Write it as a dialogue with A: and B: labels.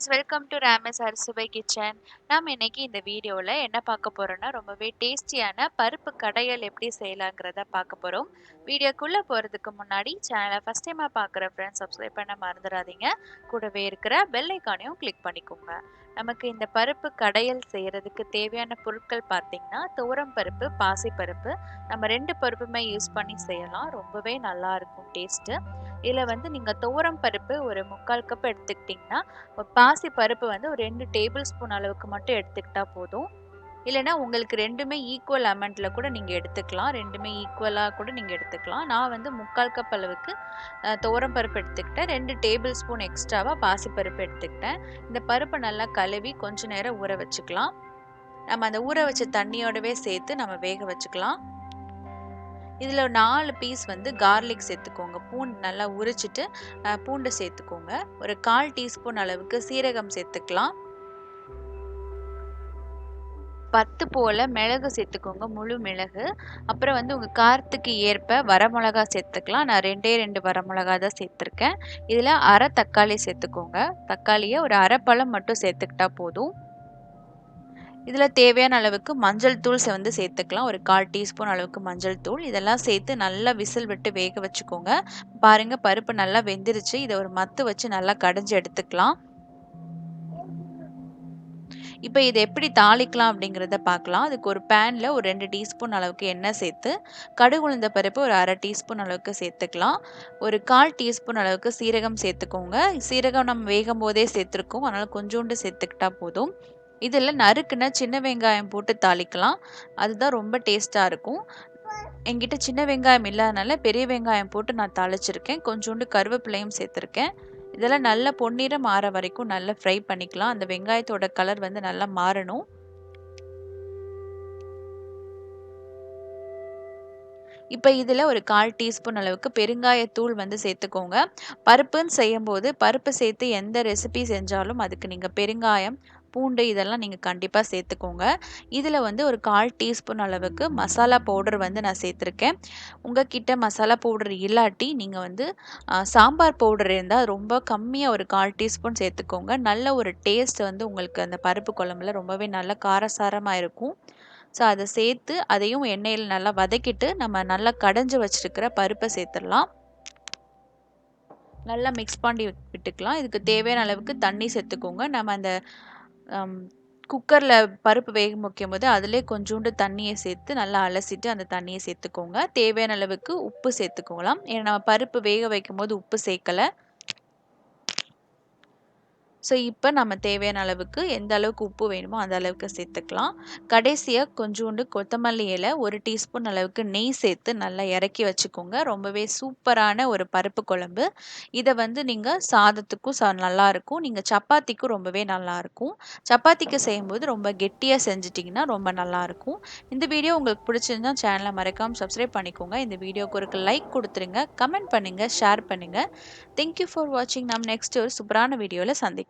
A: Friends, welcome to Ramas Arusuvai kitchen. நாம் இன்னைக்கு இந்த வீடியோவில் என்ன பார்க்க போகிறோன்னா ரொம்பவே டேஸ்டியான பருப்பு கடையல் எப்படி செய்யலாங்கிறத பார்க்க போகிறோம். வீடியோக்குள்ளே போகிறதுக்கு முன்னாடி சேனலை ஃபஸ்ட் டைமாக பார்க்குற ஃப்ரெண்ட்ஸ் சப்ஸ்கிரைப் பண்ண மறந்துடாதீங்க. கூடவே இருக்கிற பெல் ஐக்கானையும் கிளிக் பண்ணிக்கோங்க. நமக்கு இந்த பருப்பு கடையல் செய்கிறதுக்கு தேவையான பொருட்கள் பார்த்திங்கன்னா துவரம் பருப்பு, பாசிப்பருப்பு. நம்ம 2 பருப்புமே யூஸ் பண்ணி செய்யலாம். ரொம்பவே நல்லா இருக்கும் டேஸ்ட்டு. இதில் வந்து நீங்கள் துவரம் பருப்பு ஒரு 3/4 கப் எடுத்துக்கிட்டிங்கன்னா பாசி பருப்பு வந்து ஒரு 2 டேபிள் ஸ்பூன் அளவுக்கு மட்டும் எடுத்துக்கிட்டா போதும். இல்லைனா உங்களுக்கு ரெண்டுமே ஈக்குவல் அமௌண்ட்டில் கூட நீங்கள் எடுத்துக்கலாம். ரெண்டுமே ஈக்குவலாக கூட நீங்கள் எடுத்துக்கலாம். நான் வந்து 3/4 கப் அளவுக்கு துவரம் பருப்பு எடுத்துக்கிட்டேன். 2 டேபிள் ஸ்பூன் எக்ஸ்ட்ராவாக பாசிப்பருப்பு எடுத்துக்கிட்டேன். இந்த பருப்பை நல்லா கழுவி கொஞ்சம் நேரம் ஊற வச்சுக்கலாம். நம்ம அந்த ஊற வச்ச தண்ணியோடவே சேர்த்து நம்ம வேக வச்சுக்கலாம். இதில் 4 பீஸ் வந்து கார்லிக் சேர்த்துக்கோங்க. பூண்டு நல்லா உரிச்சிட்டு பூண்டு சேர்த்துக்கோங்க. ஒரு 1/4 டீஸ்பூன் அளவுக்கு சீரகம் சேர்த்துக்கலாம். 10 போல் மிளகு சேர்த்துக்கோங்க, முழு மிளகு. அப்புறம் வந்து உங்கள் காரத்துக்கு ஏற்ப வரமிளகா சேர்த்துக்கலாம். நான் 2 வரமிளகா தான் சேர்த்துருக்கேன். இதில் அரை தக்காளி சேர்த்துக்கோங்க. தக்காளியை ஒரு அரை பழம் மட்டும் சேர்த்துக்கிட்டா போதும். இதில் தேவையான அளவுக்கு மஞ்சள் தூள் வந்து சேர்த்துக்கலாம். ஒரு 1/4 டீஸ்பூன் அளவுக்கு மஞ்சள் தூள். இதெல்லாம் சேர்த்து நல்லா விசில் விட்டு வேக வச்சுக்கோங்க. பாருங்கள், பருப்பு நல்லா வெந்துருச்சு. இதை ஒரு மத்து வச்சு நல்லா கடைஞ்சி எடுத்துக்கலாம். இப்போ இதை எப்படி தாளிக்கலாம் அப்படிங்கிறத பார்க்கலாம். அதுக்கு ஒரு பேனில் ஒரு 2 டீஸ்பூன் அளவுக்கு எண்ணெய் சேர்த்து கடுகு உளுந்த பருப்பு ஒரு அரை டீஸ்பூன் அளவுக்கு சேர்த்துக்கலாம். ஒரு 1/4 டீஸ்பூன் அளவுக்கு சீரகம் சேர்த்துக்கோங்க. சீரகம் நம்ம வேகும் போதே சேர்த்துருக்கோம், அதனால் கொஞ்சோண்டு சேர்த்துக்கிட்டா போதும். இதில் நறுக்குன சின்ன வெங்காயம் போட்டு தாளிக்கலாம். அதுதான் ரொம்ப டேஸ்ட்டாக இருக்கும். என்கிட்ட சின்ன வெங்காயம் இல்லாதனால பெரிய வெங்காயம் போட்டு நான் தாளிச்சிருக்கேன். கொஞ்சோண்டு கருவேப்பிலையும் சேர்த்துருக்கேன். இதெல்லாம் நல்லா பொன்னிறம் மாற வரைக்கும் நல்லா ஃப்ரை பண்ணிக்கலாம். அந்த வெங்காயத்தோட கலர் வந்து நல்லா மாறணும். இப்போ இதில் ஒரு 1/4 டீஸ்பூன் அளவுக்கு பெருங்காயத்தூள் வந்து சேர்த்துக்கோங்க. பருப்புன்னு செய்யும்போது பருப்பு சேர்த்து எந்த ரெசிபி செஞ்சாலும் அதுக்கு நீங்கள் பெருங்காயம், பூண்டு இதெல்லாம் நீங்கள் கண்டிப்பாக சேர்த்துக்கோங்க. இதில் வந்து ஒரு 1/4 டீஸ்பூன் அளவுக்கு மசாலா பவுடர் வந்து நான் சேர்த்துருக்கேன். உங்ககிட்ட மசாலா பவுடர் இல்லாட்டி நீங்கள் வந்து சாம்பார் பவுடர் இருந்தால் ரொம்ப கம்மியாக ஒரு 1/4 டீஸ்பூன் சேர்த்துக்கோங்க. நல்ல ஒரு டேஸ்ட் வந்து உங்களுக்கு அந்த பருப்பு குழம்புல ரொம்பவே நல்ல காரசாரமாக இருக்கும். ஸோ அதை சேர்த்து அதையும் எண்ணெயில் நல்லா வதக்கிட்டு நம்ம நல்லா கடைஞ்சி வச்சுருக்கிற பருப்பை சேர்த்துடலாம். நல்லா மிக்ஸ் பண்ணி விட்டுக்கலாம். இதுக்கு தேவையான அளவுக்கு தண்ணி சேர்த்துக்கோங்க. நம்ம அந்த குக்கரில் பருப்பு வேக வைக்கும் போது அதிலே கொஞ்சோண்டு தண்ணியை சேர்த்து நல்லா அலசிட்டு அந்த தண்ணியை சேர்த்துக்கோங்க. தேவையான அளவுக்கு உப்பு சேர்த்துக்கோங்களாம். ஏன்னா நம்ம பருப்பு வேக வைக்கும் போது உப்பு சேர்க்கலை. ஸோ இப்போ நம்ம தேவையான அளவுக்கு எந்த அளவுக்கு உப்பு வேணுமோ அந்த அளவுக்கு சேர்த்துக்கலாம். கடைசியாக கொஞ்சோண்டு கொத்தமல்லி இலை, 1 டீஸ்பூன் அளவுக்கு நெய் சேர்த்து நல்லா இறக்கி வச்சுக்கோங்க. ரொம்பவே சூப்பரான ஒரு பருப்பு குழம்பு. இதை வந்து நீங்கள் சாதத்துக்கும் நல்லாயிருக்கும், நீங்கள் சப்பாத்திக்கும் ரொம்பவே நல்லாயிருக்கும். சப்பாத்திக்கு செய்யும்போது ரொம்ப கெட்டியாக செஞ்சிட்டிங்கன்னா ரொம்ப நல்லாயிருக்கும். இந்த வீடியோ உங்களுக்கு பிடிச்சிருந்தா சேனலை மறக்காமல் சப்ஸ்கிரைப் பண்ணிக்கோங்க. இந்த வீடியோக்கு ஒரு லைக் கொடுத்துருங்க, கமெண்ட் பண்ணுங்கள், ஷேர் பண்ணுங்கள். தேங்க்யூ ஃபார் வாட்சிங். நம்ம நெக்ஸ்ட் ஒரு சூப்பரான வீடியோவில் சந்திக்கலாம்.